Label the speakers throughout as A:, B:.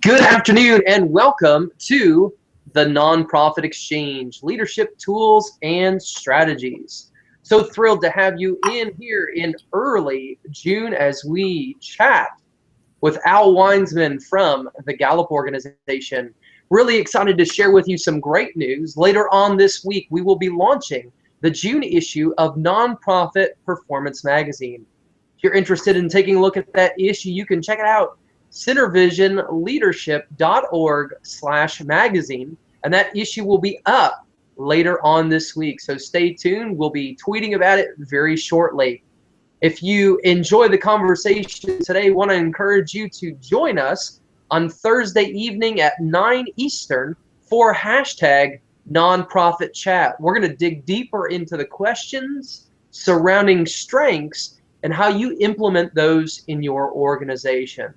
A: Good afternoon and welcome to the Nonprofit Exchange, Leadership Tools and Strategies. So thrilled to have you in here in early June as we chat with Al Weinsman from the Gallup organization. Really excited to share with you some great news. Later on this week, we will be launching the June issue of Nonprofit Performance Magazine. If you're interested in taking a look at that issue, you can check it out centervisionleadership.org/magazine, and that issue will be up later on this week. So stay tuned. We'll be tweeting about it very shortly. If you enjoy the conversation today, I want to encourage you to join us on Thursday evening at 9 Eastern for hashtag nonprofit chat. We're going to dig deeper into the questions surrounding strengths and how you implement those in your organization.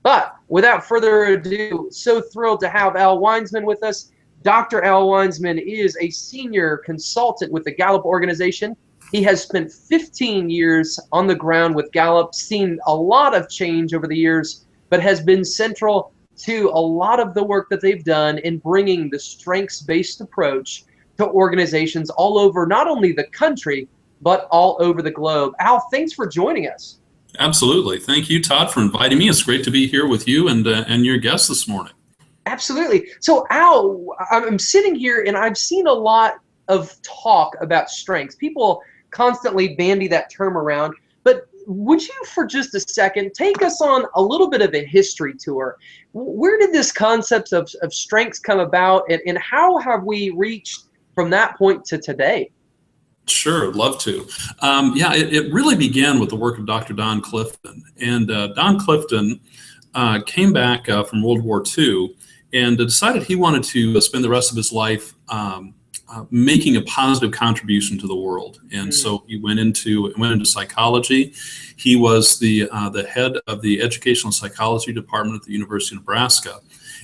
A: But without further ado, so thrilled to have Al Weinsman with us. Dr. Al Weinsman is a senior consultant with the Gallup organization. He has spent 15 years on the ground with Gallup, seen a lot of change over the years, but has been central to a lot of the work that they've done in bringing the strengths-based approach to organizations all over, not only the country, but all over the globe. Al, thanks for joining us.
B: Absolutely. Thank you, Todd, for inviting me. It's great to be here with you and your guests this morning.
A: Absolutely. So, Al, I'm sitting here and I've seen a lot of talk about strengths. People constantly bandy that term around. But would you, for just a second, take us on a little bit of a history tour? Where did this concept of strengths come about, and how have we reached from that point to today?
B: Sure, love to. It really began with the work of Dr. Don Clifton. And Don Clifton came back from World War II and decided he wanted to spend the rest of his life making a positive contribution to the world. And so he went into psychology. He was the head of the educational psychology department at the University of Nebraska.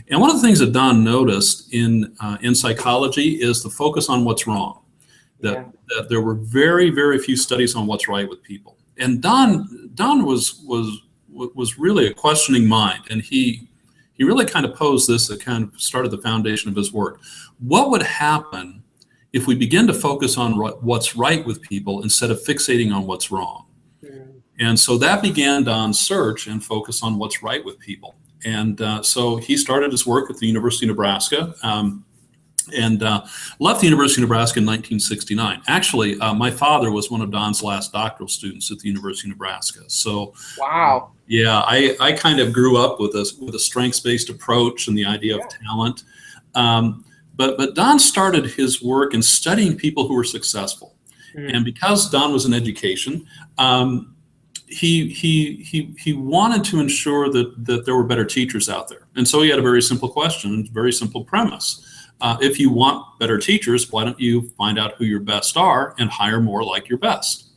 B: And one of the things that Don noticed in psychology is the focus on what's wrong. That there were very, very few studies on what's right with people. And Don was really a questioning mind, and he really kind of posed this that kind of started the foundation of his work. What would happen if we begin to focus on what's right with people instead of fixating on what's wrong? And so that began Don's search and focus on what's right with people. And so he started his work at the University of Nebraska. And left the University of Nebraska in 1969. Actually, my father was one of Don's last doctoral students at the University of Nebraska. So,
A: wow.
B: I kind of grew up with a strengths-based approach and the idea of talent. But Don started his work in studying people who were successful. And because Don was in education, he wanted to ensure that there were better teachers out there. And so he had a very simple question, very simple premise. If you want better teachers, why don't you find out who your best are and hire more like your best?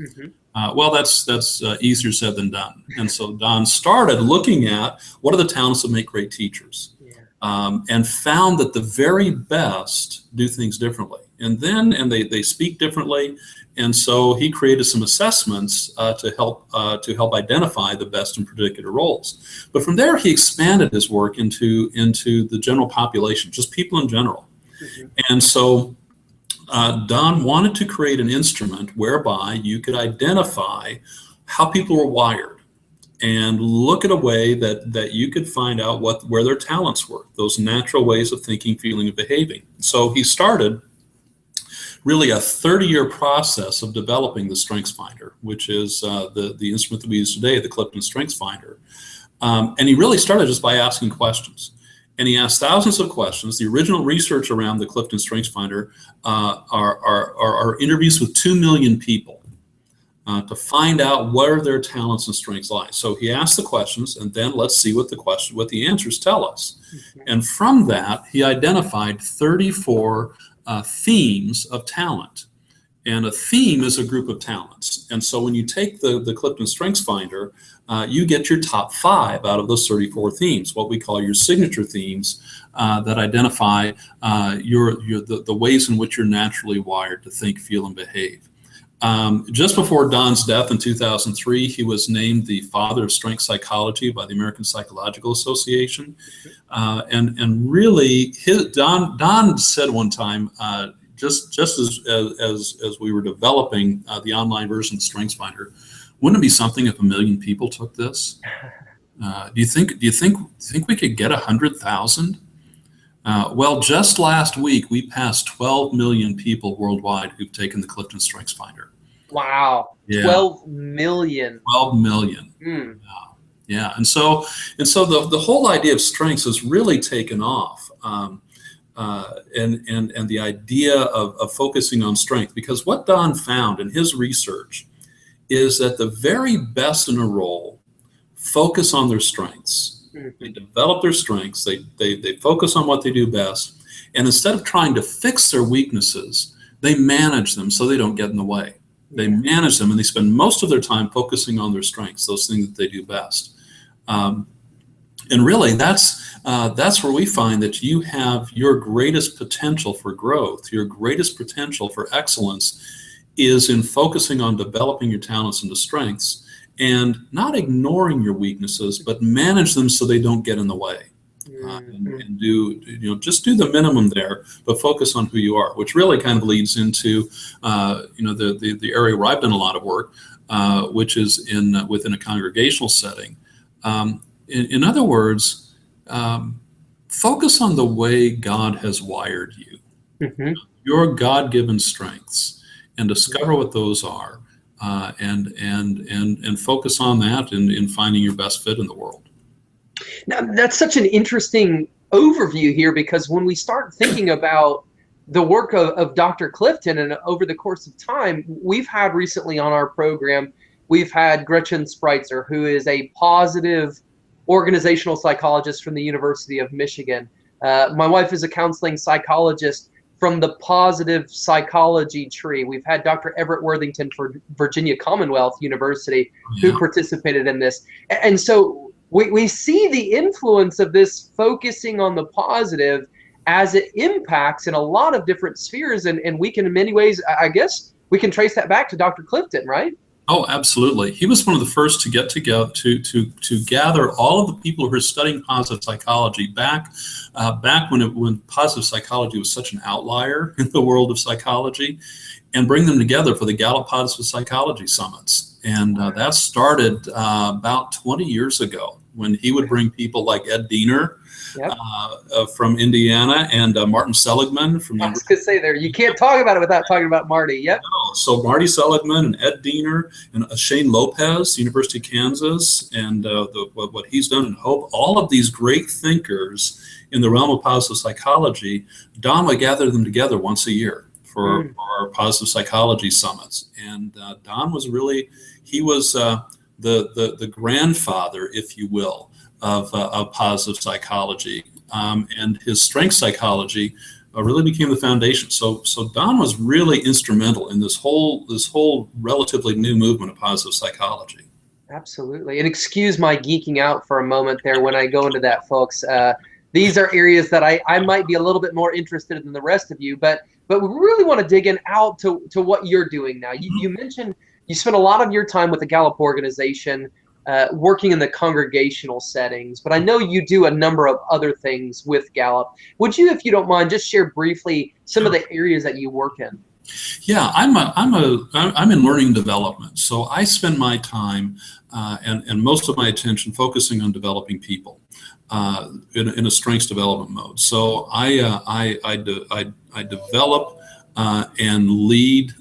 B: Well, that's easier said than done. And so Don started looking at what are the talents that make great teachers, and found that the very best do things differently. And they speak differently. And so he created some assessments to help identify the best in particular roles. But from there, he expanded his work into the general population, just people in general. And so Don wanted to create an instrument whereby you could identify how people were wired and look at a way that you could find out where their talents were, those natural ways of thinking, feeling, and behaving. So he started really a 30-year process of developing the StrengthsFinder, which is the instrument that we use today, the Clifton StrengthsFinder. And he really started just by asking questions. And he asked thousands of questions. The original research around the Clifton StrengthsFinder are interviews with 2 million people to find out where their talents and strengths lie. So he asked the questions, and then let's see what the answers tell us. And from that, he identified 34 themes of talent. And a theme is a group of talents. And so when you take the Clifton StrengthsFinder, you get your top 5 out of those 34 themes, what we call your signature themes that identify the ways in which you're naturally wired to think, feel, and behave. Just before Don's death in 2003, he was named the father of strength psychology by the American Psychological Association. And really, Don said one time, just as we were developing the online version of StrengthsFinder, wouldn't it be something if 1 million people took this? Do you think we could get 100,000? Well, just last week we passed 12 million people worldwide who've taken the Clifton StrengthsFinder.
A: Wow, yeah. 12 million.
B: 12 million. Yeah, and so the whole idea of strengths has really taken off, and the idea of focusing on strength, because what Don found in his research is that the very best in a role focus on their strengths. They develop their strengths. They focus on what they do best, and instead of trying to fix their weaknesses, they manage them so they don't get in the way. They manage them, and they spend most of their time focusing on their strengths, those things that they do best. And really, that's where we find that you have your greatest potential for growth, your greatest potential for excellence is in focusing on developing your talents into strengths and not ignoring your weaknesses, but manage them so they don't get in the way. And just do the minimum there, but focus on who you are, which really kind of leads into the area where I've done a lot of work, which is within a congregational setting. In other words, focus on the way God has wired you, your God-given strengths, and discover what those are, and focus on that in finding your best fit in the world.
A: Now, that's such an interesting overview here, because when we start thinking about the work of Dr. Clifton, and over the course of time, we've had recently on our program, we've had Gretchen Spreitzer, who is a positive organizational psychologist from the University of Michigan. My wife is a counseling psychologist from the positive psychology tree. We've had Dr. Everett Worthington for Virginia Commonwealth University who participated in this. And so we see the influence of this focusing on the positive as it impacts in a lot of different spheres. And we can, in many ways, I guess, we can trace that back to Dr. Clifton, right?
B: Oh, absolutely. He was one of the first to get together to gather all of the people who were studying positive psychology back when positive psychology was such an outlier in the world of psychology, and bring them together for the Gallup Positive Psychology Summits. And that started about 20 years ago, when he would bring people like Ed Diener from Indiana and Martin Seligman from.
A: I was going to say there, you can't talk about it without talking about Marty. Yep.
B: No. So Marty Seligman and Ed Diener and Shane Lopez, University of Kansas, and what he's done in Hope, all of these great thinkers in the realm of positive psychology, Don would gather them together once a year for our positive psychology summits. And Don was really, he was the grandfather, if you will, of positive psychology, and his strength psychology really became the foundation. So Don was really instrumental in this whole relatively new movement of positive psychology. Absolutely.
A: And excuse my geeking out for a moment there when I go into that, folks. These are areas that I might be a little bit more interested in than the rest of you, but we really want to dig in out to what you're doing now. You mentioned you spent a lot of your time with the Gallup organization, working in the congregational settings, but I know you do a number of other things with Gallup. Would you, if you don't mind, just share briefly some of the areas that you work in?
B: Yeah, I'm in learning development, so I spend my time and most of my attention focusing on developing people in a strengths development mode. So I develop and lead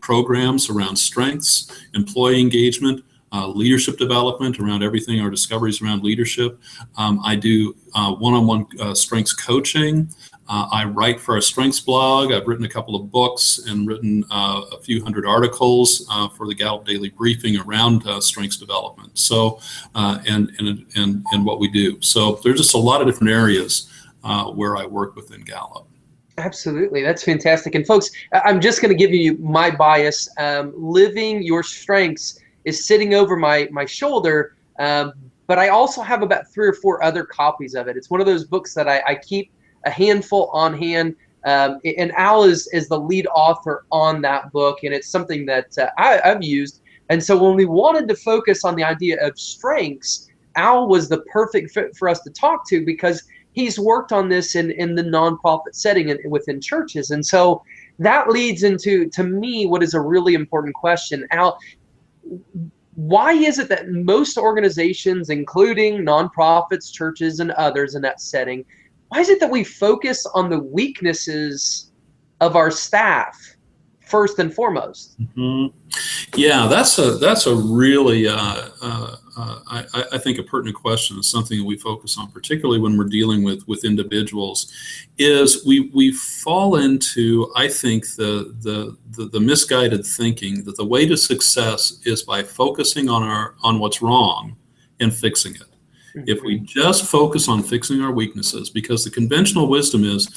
B: programs around strengths, employee engagement, leadership development, around everything, our discoveries around leadership. I do one-on-one strengths coaching. I write for our strengths blog. I've written a couple of books and written a few hundred articles for the Gallup Daily Briefing around strengths development. So and what we do. So there's just a lot of different areas where I work within Gallup.
A: Absolutely. That's fantastic. And folks, I'm just going to give you my bias. Living Your Strengths is sitting over my shoulder, but I also have about 3 or 4 other copies of it. It's one of those books that I keep a handful on hand. And Al is the lead author on that book, and it's something that I've used. And so when we wanted to focus on the idea of strengths, Al was the perfect fit for us to talk to, because he's worked on this in the nonprofit setting and within churches. And so that leads into, to me, what is a really important question. Al, why is it that most organizations, including nonprofits, churches, and others in that setting, why is it that we focus on the weaknesses of our staff first and foremost?
B: Mm-hmm. Yeah, that's a really I think a pertinent question. Is something that we focus on, particularly when we're dealing with individuals. Is we fall into, I think, the misguided thinking that the way to success is by focusing on what's wrong and fixing it. If we just focus on fixing our weaknesses, because the conventional wisdom is,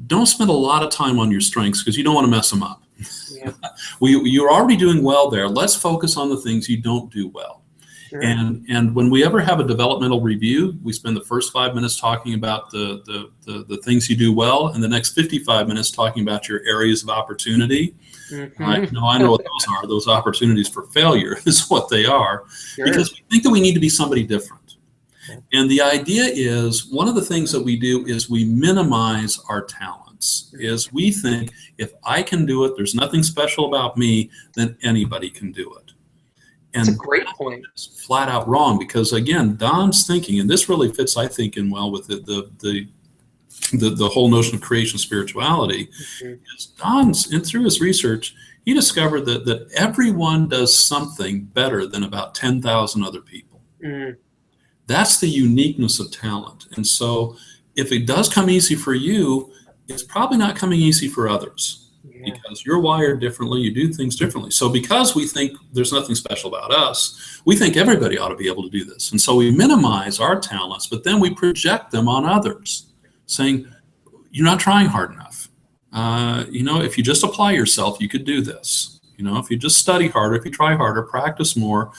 B: don't spend a lot of time on your strengths because you don't want to mess them up. Yeah. You're already doing well there. Let's focus on the things you don't do well. Sure. And when we ever have a developmental review, we spend the first 5 minutes talking about the things you do well, and the next 55 minutes talking about your areas of opportunity. Mm-hmm. I know what those are. Those opportunities for failure is what they are. Sure. Because we think that we need to be somebody different. And the idea is, one of the things that we do is we minimize our talents. Is we think, if I can do it, there's nothing special about me, then anybody can do it. And
A: that's a great point.
B: It's flat out wrong, because again, Don's thinking, and this really fits, I think, in well with the whole notion of creation spirituality. Mm-hmm. Is Don's, and through his research, he discovered that everyone does something better than about 10,000 other people. Mm-hmm. That's the uniqueness of talent. And so if it does come easy for you, it's probably not coming easy for others. Yeah. Because you're wired differently, you do things differently. So because we think there's nothing special about us, we think everybody ought to be able to do this. And so we minimize our talents, but then we project them on others, saying, you're not trying hard enough. If you just apply yourself, you could do this. If you just study harder, if you try harder, practice more,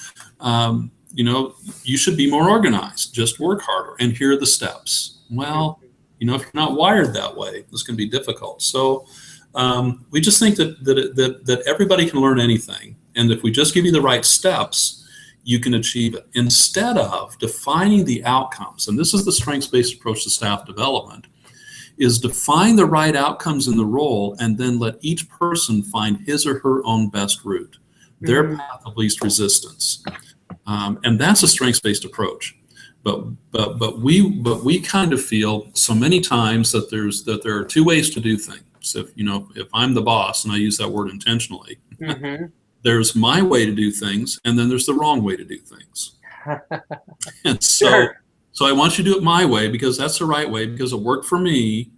B: you should be more organized, just work harder, and here are the steps. Well, if you're not wired that way, it's going to be difficult. So we just think that everybody can learn anything. And if we just give you the right steps, you can achieve it. Instead of defining the outcomes, and this is the strengths-based approach to staff development, is define the right outcomes in the role and then let each person find his or her own best route, their path of least resistance. And that's a strengths-based approach, but we kind of feel so many times that there are two ways to do things. If I'm the boss, and I use that word intentionally, mm-hmm. There's my way to do things, and then there's the wrong way to do things. And so I want you to do it my way, because that's the right way, because it worked for me,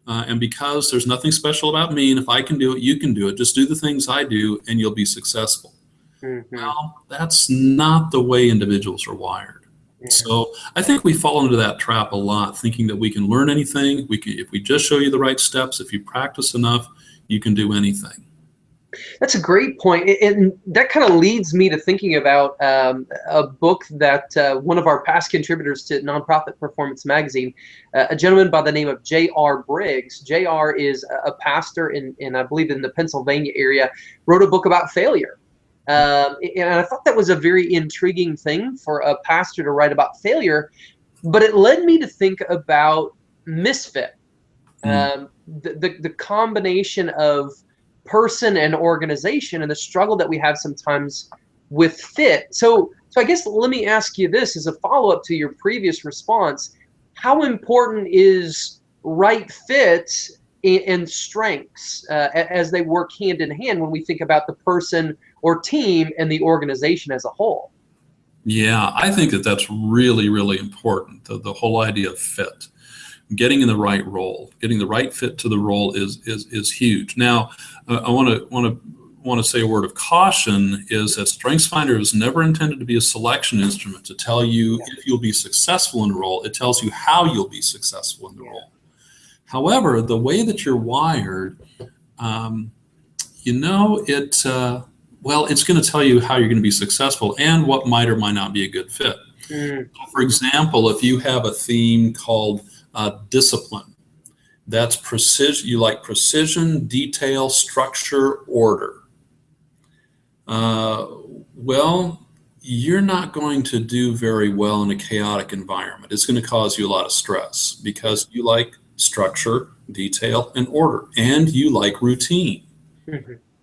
B: and because there's nothing special about me, and if I can do it, you can do it. Just do the things I do, and you'll be successful. Mm-hmm. Well, that's not the way individuals are wired. Yeah. So I think we fall into that trap a lot, thinking that we can learn anything. If we just show you the right steps, if you practice enough, you can do anything.
A: That's a great point. And that kind of leads me to thinking about a book that one of our past contributors to Nonprofit Performance Magazine, a gentleman by the name of J.R. Briggs. J.R. is a pastor in I believe, in the Pennsylvania area, wrote a book about failure. And I thought that was a very intriguing thing for a pastor to write about failure, but it led me to think about misfit, the combination of person and organization, and the struggle that we have sometimes with fit. So I guess let me ask you this as a follow-up to your previous response: how important is right fit and strengths as they work hand in hand when we think about the person or team and the organization as a whole?
B: Yeah, I think that's really, really important. The whole idea of fit, getting in the right role, getting the right fit to the role is huge. Now, I want to say a word of caution: is that StrengthsFinder is never intended to be a selection instrument to tell you if you'll be successful in the role. It tells you how you'll be successful in the role. However, the way that you're wired, it's going to tell you how you're going to be successful and what might or might not be a good fit. For example, if you have a theme called discipline, That's precision. You like precision, detail, structure, order. Well, you're not going to do very well in a chaotic environment. It's going to cause you a lot of stress because you like structure, detail, and order, and you like routine.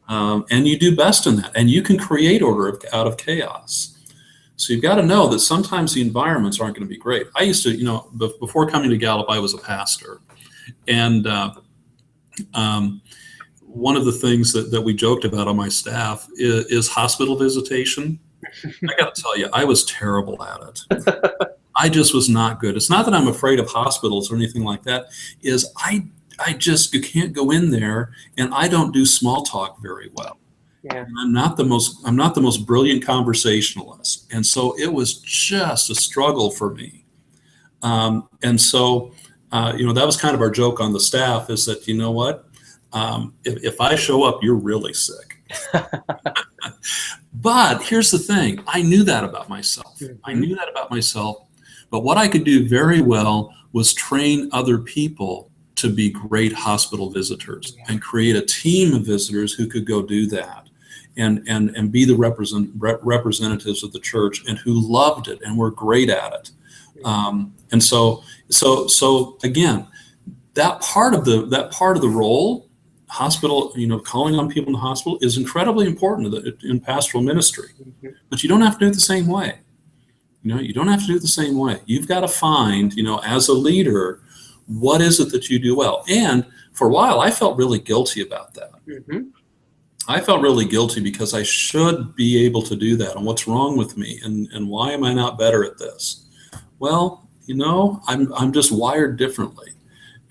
B: And you do best in that, and you can create order out of chaos. So you've got to know that sometimes the environments aren't going to be great. I used to, before coming to Gallup, I was a pastor, and one of the things that we joked about on my staff is hospital visitation. I got to tell you, I was terrible at it. I just was not good. It's not that I'm afraid of hospitals or anything like that. You can't go in there, and I don't do small talk very well.
A: Yeah.
B: I'm not the most brilliant conversationalist, and so it was just a struggle for me. And so, that was kind of our joke on the staff, is that, you know what, if I show up, you're really sick. But here's the thing: I knew that about myself. But what I could do very well was train other people to be great hospital visitors and create a team of visitors who could go do that and be the representatives of the church and who loved it and were great at it. And so again, that part of the role, hospital, calling on people in the hospital, is incredibly important in pastoral ministry. But you don't have to do it the same way. You don't have to do it the same way. You've got to find, as a leader, what is it that you do well? And for a while, I felt really guilty about that. I felt really guilty because I should be able to do that. And what's wrong with me? And why am I not better at this? Well, I'm just wired differently.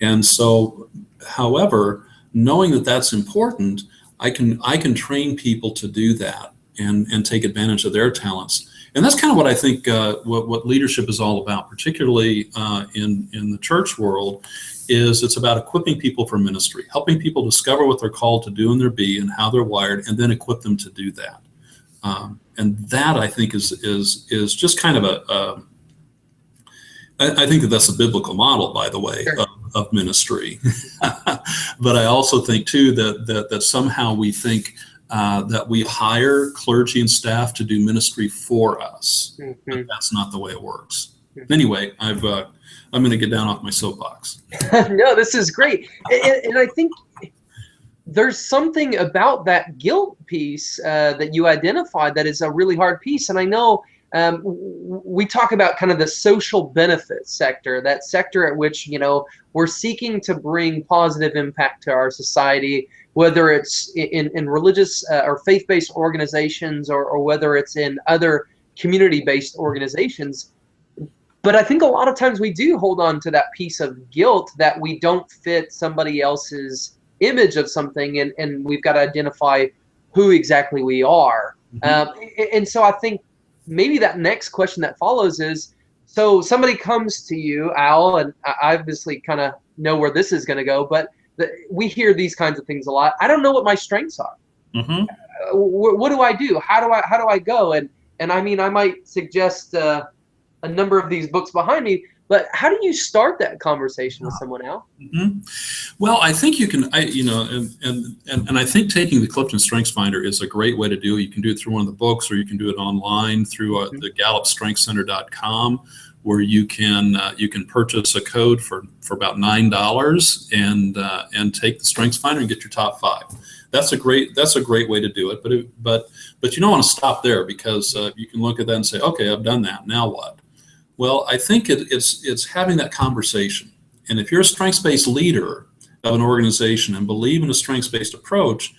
B: And so, however, knowing that that's important, I can train people to do that and take advantage of their talents. And that's kind of what I think what leadership is all about, particularly in the church world, is it's about equipping people for ministry, helping people discover what they're called to do in their be and how they're wired, and then equip them to do that. And that, I think, is just kind of I think that's a biblical model, by the way, of ministry. But I also think, too, that somehow we think that we hire clergy and staff to do ministry for us. But that's not the way it works. Anyway, I'm going to get down off my soapbox.
A: No, this is great. And I think there's something about that guilt piece that you identified that is a really hard piece. And I know we talk about kind of the social benefit sector, that sector at which, we're seeking to bring positive impact to our society, whether it's in religious or faith-based organizations or whether it's in other community-based organizations. But I think a lot of times we do hold on to that piece of guilt that we don't fit somebody else's image of something, and we've got to identify who exactly we are. And so I think maybe that next question that follows is, so somebody comes to you, Al, and I obviously kind of know where this is going to go, but we hear these kinds of things a lot. I don't know what my strengths are. What do I do? How do I go? And I mean, I might suggest a number of these books behind me, but how do you start that conversation with someone else?
B: Well, I think you can, and I think taking the Clifton Strengths Finder is a great way to do it. You can do it through one of the books, or you can do it online through the GallupStrengthsCenter.com, where you can purchase a code for about $9 and take the Strengths Finder and get your top 5. That's a great way to do it. But you don't want to stop there, because you can look at that and say, okay, I've done that. Now what? Well, I think it's having that conversation. And if you're a strengths-based leader of an organization and believe in a strengths-based approach,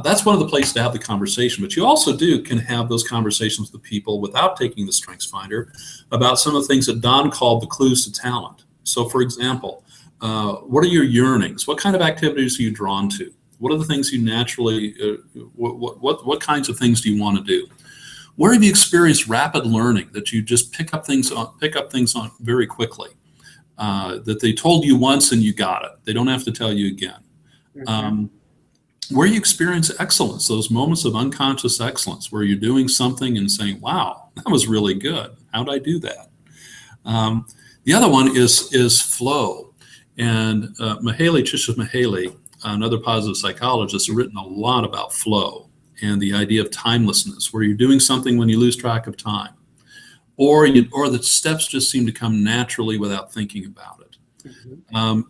B: that's one of the places to have the conversation. But you also can have those conversations with the people without taking the Strengths Finder about some of the things that Don called the clues to talent. So, for example, what are your yearnings? What kind of activities are you drawn to? What are the things you naturally, what kinds of things do you want to do? Where have you experienced rapid learning, that you just pick up things on very quickly, that they told you once and you got it? They don't have to tell you again. Where you experience excellence, those moments of unconscious excellence, where you're doing something and saying, wow, that was really good. How'd I do that? The other one is flow. And Mihaly Csikszentmihalyi, another positive psychologist, has written a lot about flow and the idea of timelessness, where you're doing something when you lose track of time, or the steps just seem to come naturally without thinking about it.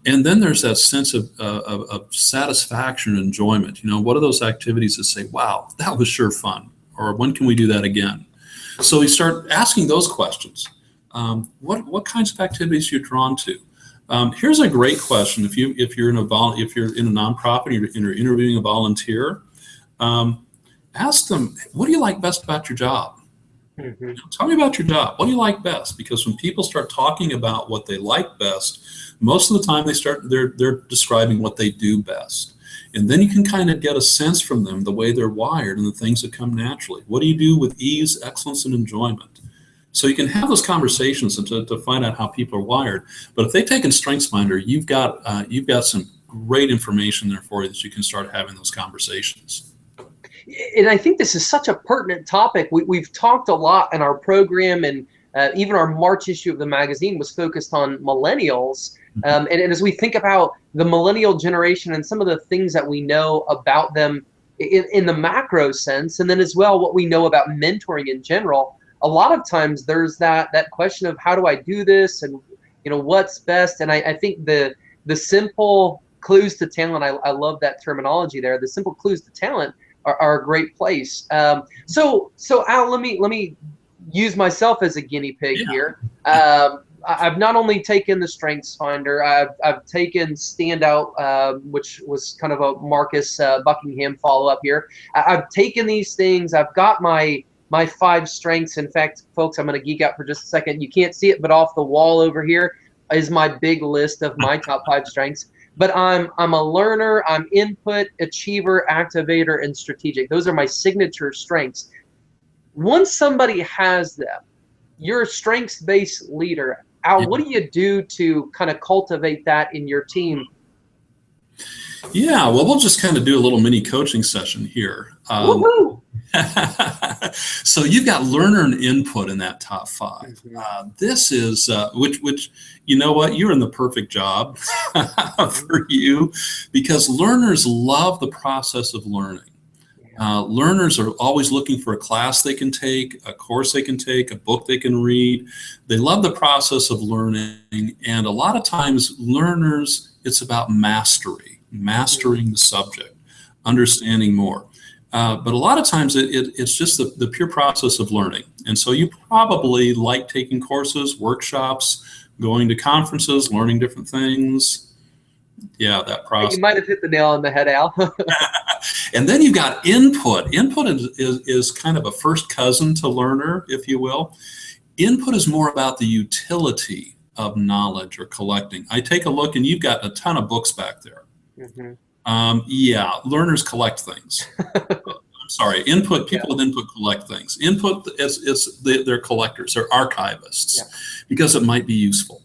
B: And then there's that sense of satisfaction and enjoyment. What are those activities that say, wow, that was sure fun, or when can we do that again? So you start asking those questions. What kinds of activities you're drawn to? Here's a great question. If you're in a nonprofit, you're interviewing a volunteer, ask them, what do you like best about your job? Tell me about your job. What do you like best? Because when people start talking about what they like best, most of the time they're describing what they do best. And then you can kind of get a sense from them the way they're wired and the things that come naturally. What do you do with ease, excellence, and enjoyment? So you can have those conversations to find out how people are wired. But if they've taken StrengthsFinder, you've got some great information there for you that you can start having those conversations.
A: And I think this is such a pertinent topic. We've talked a lot in our program, and even our March issue of the magazine was focused on millennials. And as we think about the millennial generation and some of the things that we know about them in the macro sense, and then as well what we know about mentoring in general, a lot of times there's that question of how do I do this, and what's best. And I think the simple clues to talent, I love that terminology there. The simple clues to talent are a great place. So Al, let me use myself as a guinea pig here. I've not only taken the StrengthsFinder, I've taken Standout, which was kind of a Marcus Buckingham follow-up here. I've taken these things. I've got my 5 strengths. In fact, folks, I'm going to geek out for just a second. You can't see it, but off the wall over here is my big list of my top 5 strengths. But I'm a learner, I'm input, achiever, activator, and strategic. Those are my signature strengths. Once somebody has them, you're a strengths-based leader. Al, what do you do to kind of cultivate that in your team?
B: Yeah, well, we'll just kind of do a little mini coaching session here. So you've got learner and input in that top 5. This is which you know what, you're in the perfect job for you, because learners love the process of learning. Learners are always looking for a class they can take, a course they can take, a book they can read. They love the process of learning, and a lot of times learners, it's about mastering the subject, understanding more. But a lot of times it's just the pure process of learning. And so you probably like taking courses, workshops, going to conferences, learning different things. Yeah, that process.
A: You might have hit the nail on the head, Al.
B: And then you've got input. Input is kind of a first cousin to learner, if you will. Input is more about the utility of knowledge or collecting. I take a look, and you've got a ton of books back there. Yeah, learners collect things. I'm sorry, input, people with input collect things. Input, they're collectors, they're archivists, because it might be useful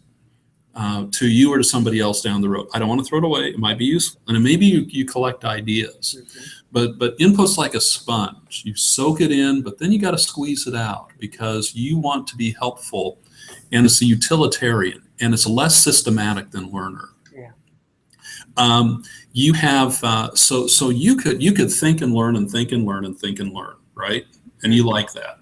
B: to you or to somebody else down the road. I don't want to throw it away. It might be useful. And maybe you collect ideas. But input's like a sponge. You soak it in, but then you got to squeeze it out, because you want to be helpful, and it's a utilitarian, and it's less systematic than learner. You have so you could think and learn and think and learn and think and learn, right? And you like that.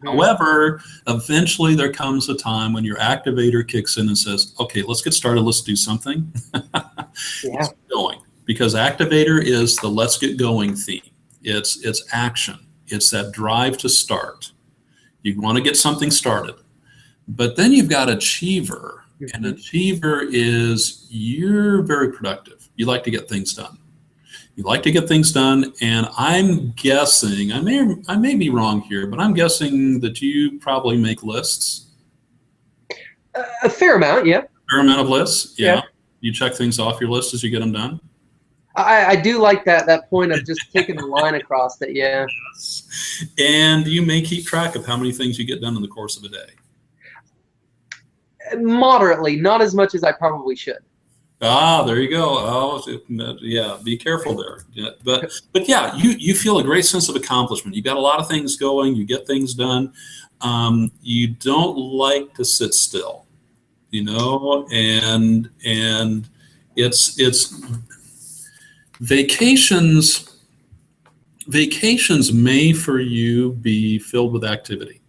B: However, eventually there comes a time when your activator kicks in and says, okay, let's get started, let's do something. Let's get going. Because activator is the let's get going theme. It's action. It's that drive to start. You want to get something started. But then you've got achiever. An achiever is, you're very productive. You like to get things done. You like to get things done, and I'm guessing, I may be wrong here, but I'm guessing that you probably make lists.
A: A fair amount, yeah.
B: Fair amount of lists, yeah. You check things off your list as you get them done.
A: I do like that point of just taking the line across that, yeah.
B: Yes. And you may keep track of how many things you get done in the course of a day.
A: Moderately, not as much as I probably should.
B: Ah, there you go. Oh, yeah, be careful there. Yeah, but yeah, you feel a great sense of accomplishment. You got a lot of things going. You get things done. You don't like to sit still, and It's vacations. Vacations may for you be filled with activity.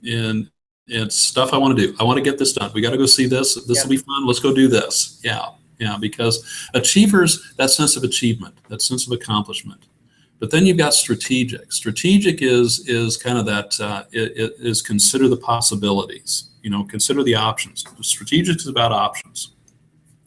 B: And it's stuff I want to do. I want to get this done. We got to go see this. This will be fun. Let's go do this. Yeah, because achievers, that sense of achievement, that sense of accomplishment. But then you've got strategic. Strategic is kind of that, it is consider the possibilities, consider the options. Strategic is about options.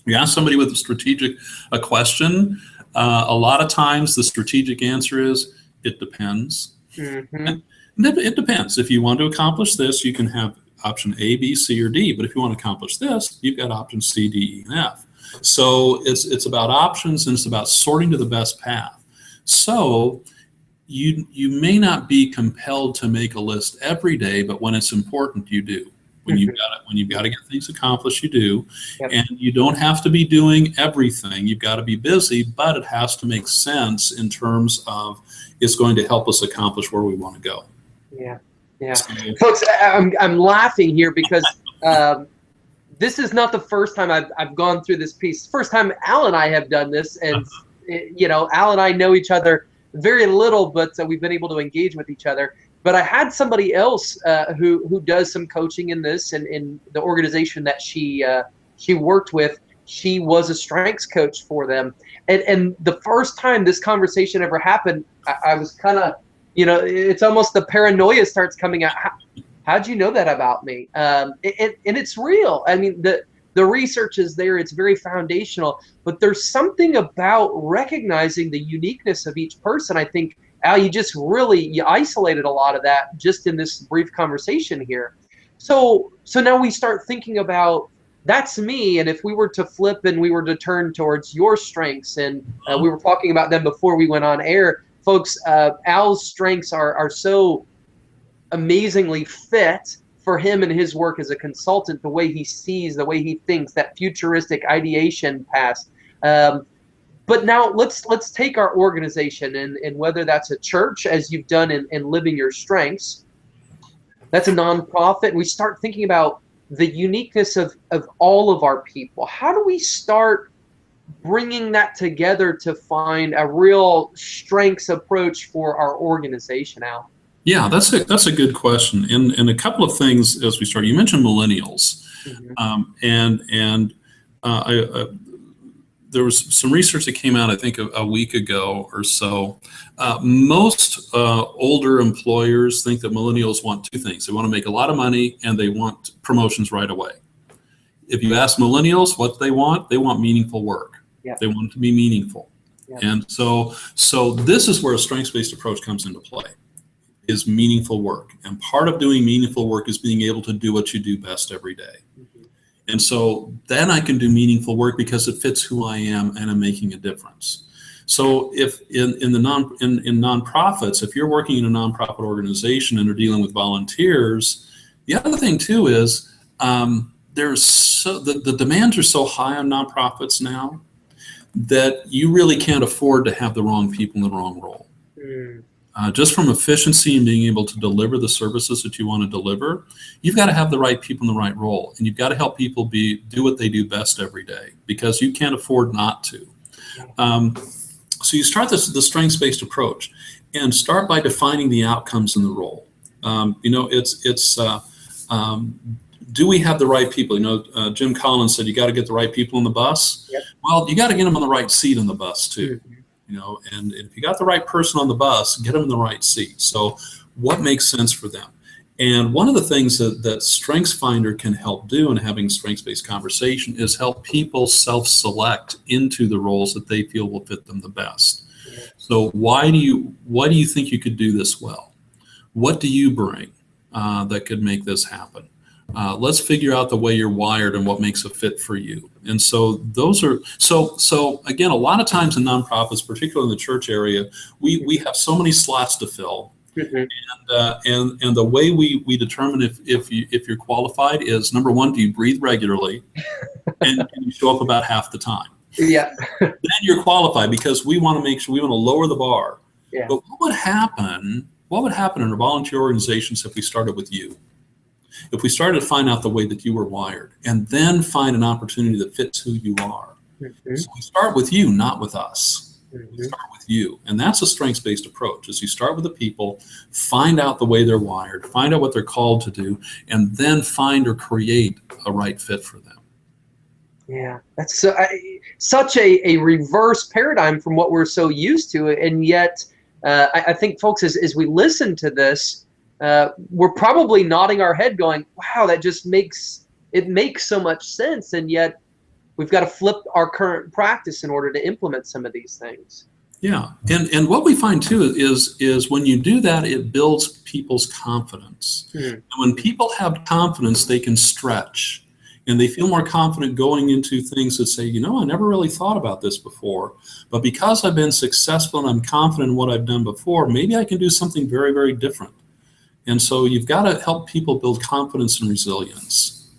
B: You ask somebody with a question, a lot of times the strategic answer is, it depends. It depends. If you want to accomplish this, you can have option A, B, C, or D. But if you want to accomplish this, you've got option C, D, E, and F. So it's about options, and it's about sorting to the best path. So you may not be compelled to make a list every day, but when it's important, you do. When you've got to get things accomplished, you do. And you don't have to be doing everything. You've got to be busy, but it has to make sense in terms of it's going to help us accomplish where we want to go.
A: Yeah. Folks, I'm laughing here because this is not the first time I've gone through this piece. First time Al and I have done this, and Al and I know each other very little, but we've been able to engage with each other. But I had somebody else who does some coaching in this, and in the organization that she worked with, she was a strengths coach for them. And the first time this conversation ever happened, I was kind of, it's almost the paranoia starts coming out. How'd you know that about me? And it's real. I mean, the research is there. It's very foundational. But there's something about recognizing the uniqueness of each person. I think, Al, you isolated a lot of that just in this brief conversation here. So now we start thinking about, that's me, and if we were to flip and we were to turn towards your strengths, and we were talking about them before we went on air, folks, Al's strengths are so amazingly fit for him and his work as a consultant, the way he sees, the way he thinks, that futuristic ideation past. But now let's take our organization, and whether that's a church, as you've done in Living Your Strengths, that's a nonprofit, and we start thinking about the uniqueness of all of our people. How do we start bringing that together to find a real strengths approach for our organization, Al?
B: Yeah, that's a good question. And a couple of things as we start. You mentioned millennials, there was some research that came out, I think, a week ago or so. Most older employers think that millennials want two things. They want to make a lot of money, and they want promotions right away. If you ask millennials what they want meaningful work. They want it to be meaningful. And so this is where a strengths-based approach comes into play, is meaningful work. And part of doing meaningful work is being able to do what you do best every day. And so then I can do meaningful work because it fits who I am and I'm making a difference. So if in nonprofits, if you're working in a nonprofit organization and are dealing with volunteers, the other thing too is the demands are so high on nonprofits now that you really can't afford to have the wrong people in the wrong role. Just from efficiency and being able to deliver the services that you want to deliver, you've got to have the right people in the right role, and you've got to help people do what they do best every day, because you can't afford not to. So you start the strengths-based approach, and start by defining the outcomes in the role. Do we have the right people? Jim Collins said you got to get the right people on the bus. Well, you got to get them on the right seat on the bus too. And if you got the right person on the bus, get them in the right seat. So what makes sense for them? And one of the things that StrengthsFinder can help do in having strengths-based conversation is help people self-select into the roles that they feel will fit them the best. So why do you think you could do this well? What do you bring that could make this happen? Let's figure out the way you're wired and what makes a fit for you. And so those are, so again, a lot of times in nonprofits, particularly in the church area, we have so many slots to fill. And the way we determine if you're qualified is, number one, do you breathe regularly, and you show up about half the time? Then you're qualified, because we want to make sure, we want to lower the bar. But what would happen in our volunteer organizations if we started with you? if we started to find out the way that you were wired and then find an opportunity that fits who you are.
A: Mm-hmm.
B: So we start with you, not with us.
A: Mm-hmm.
B: We start with you. And that's a strengths-based approach, is you start with the people, find out the way they're wired, find out what they're called to do, and then find or create a right fit for them.
A: Yeah, that's such a reverse paradigm from what we're so used to. And yet, I think, folks, as we listen to this, we're probably nodding our head going, wow, that just makes so much sense. And yet we've got to flip our current practice in order to implement some of these things.
B: Yeah, and what we find too is when you do that, it builds people's confidence. And when people have confidence, they can stretch, and they feel more confident going into things that say, I never really thought about this before, but because I've been successful and I'm confident in what I've done before, maybe I can do something very, very different. And so you've got to help people build confidence and resilience.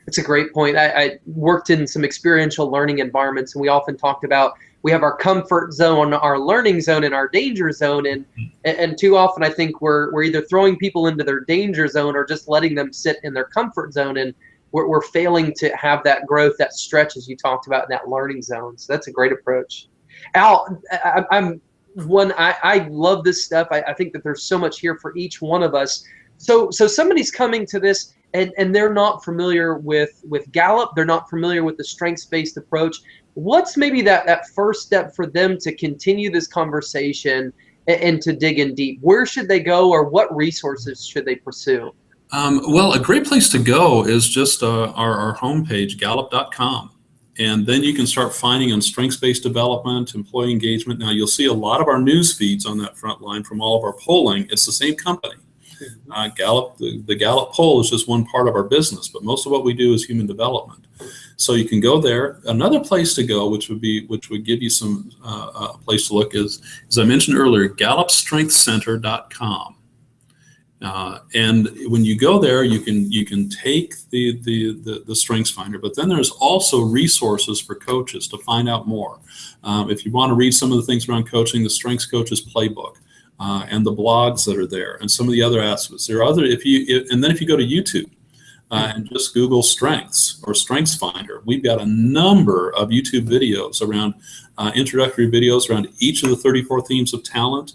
A: It's a great point. I worked in some experiential learning environments, and we often talked about we have our comfort zone, our learning zone, and our danger zone. And too often I think we're either throwing people into their danger zone or just letting them sit in their comfort zone. And we're failing to have that growth, that stretch, as you talked about, in that learning zone. So that's a great approach. Al, I love this stuff. I think that there's so much here for each one of us. So somebody's coming to this and they're not familiar with Gallup. They're not familiar with the strengths-based approach. What's maybe that first step for them to continue this conversation and to dig in deep? Where should they go, or what resources should they pursue?
B: Well, a great place to go is just our homepage, gallup.com. And then you can start finding on strengths-based development, employee engagement. Now, you'll see a lot of our news feeds on that front line from all of our polling. It's the same company. Gallup, the Gallup poll is just one part of our business, but most of what we do is human development. So you can go there. Another place to go, which would give you some place to look, is, as I mentioned earlier, gallupstrengthcenter.com. And when you go there, you can take the Strengths Finder, but then there's also resources for coaches to find out more. If you want to read some of the things around coaching, the Strengths Coaches Playbook, and the blogs that are there, and some of the other aspects. There are other. And then if you go to YouTube and just Google Strengths or Strengths Finder, we've got a number of YouTube videos around introductory videos around each of the 34 themes of talent.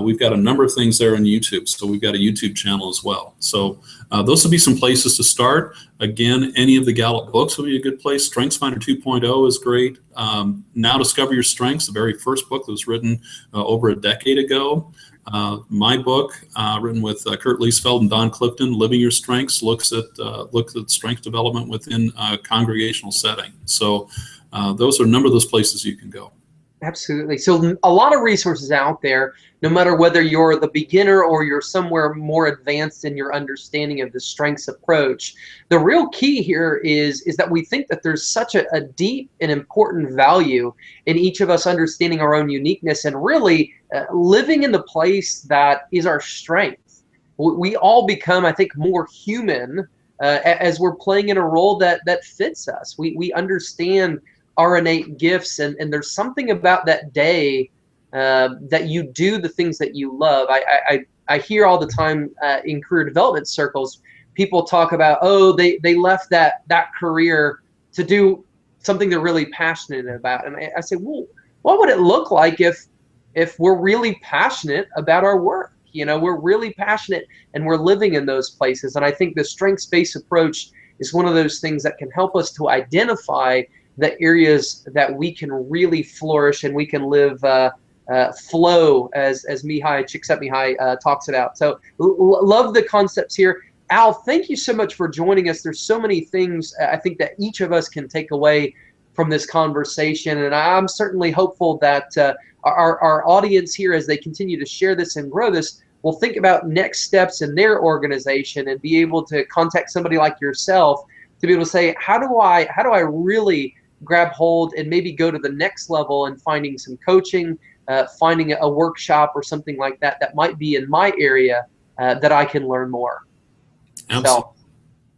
B: We've got a number of things there on YouTube, so we've got a YouTube channel as well. So those would be some places to start. Again, any of the Gallup books would be a good place. StrengthsFinder 2.0 is great. Now Discover Your Strengths, the very first book that was written over a decade ago. My book, written with Kurt Liesfeld and Don Clifton, Living Your Strengths, looks at strength development within a congregational setting. So those are a number of those places you can go.
A: Absolutely. So a lot of resources out there, no matter whether you're the beginner or you're somewhere more advanced in your understanding of the strengths approach. The real key here is that we think that there's such a deep and important value in each of us understanding our own uniqueness and really living in the place that is our strength. We all become, I think, more human as we're playing in a role that fits us. We understand our innate gifts, and there's something about that day that you do the things that you love. I hear all the time in career development circles, people talk about, oh, they left that career to do something they're really passionate about. And I say, well, what would it look like if we're really passionate about our work? We're really passionate and we're living in those places. And I think the strengths-based approach is one of those things that can help us to identify the areas that we can really flourish and we can live flow, as Mihai Csikszentmihalyi talks about. So love the concepts here. Al, thank you so much for joining us. There's so many things I think that each of us can take away from this conversation, and I'm certainly hopeful that our audience here, as they continue to share this and grow this, will think about next steps in their organization and be able to contact somebody like yourself to be able to say, how do I really grab hold and maybe go to the next level and finding some coaching, finding a workshop or something like that might be in my area that I can learn more.
B: Absolutely.
A: So,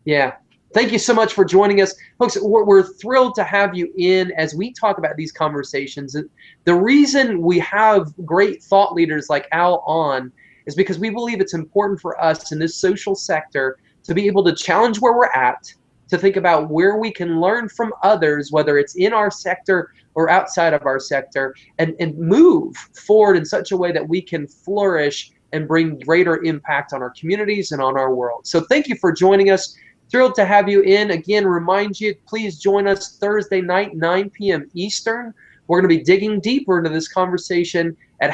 A: yeah. Thank you so much for joining us. Folks, we're thrilled to have you in as we talk about these conversations. The reason we have great thought leaders like Al on is because we believe it's important for us in this social sector to be able to challenge where we're at, to think about where we can learn from others, whether it's in our sector or outside of our sector, and move forward in such a way that we can flourish and bring greater impact on our communities and on our world. So thank you for joining us. Thrilled to have you in. Again, remind you, please join us Thursday night, 9 p.m. Eastern. We're going to be digging deeper into this conversation at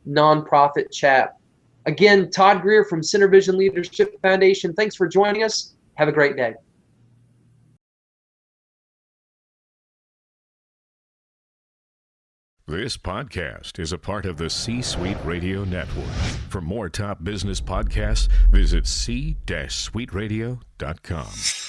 A: #NonprofitChat. Again, Todd Greer from Center Vision Leadership Foundation. Thanks for joining us. Have a great day.
C: This podcast is a part of the C-Suite Radio Network. For more top business podcasts, visit c-suiteradio.com.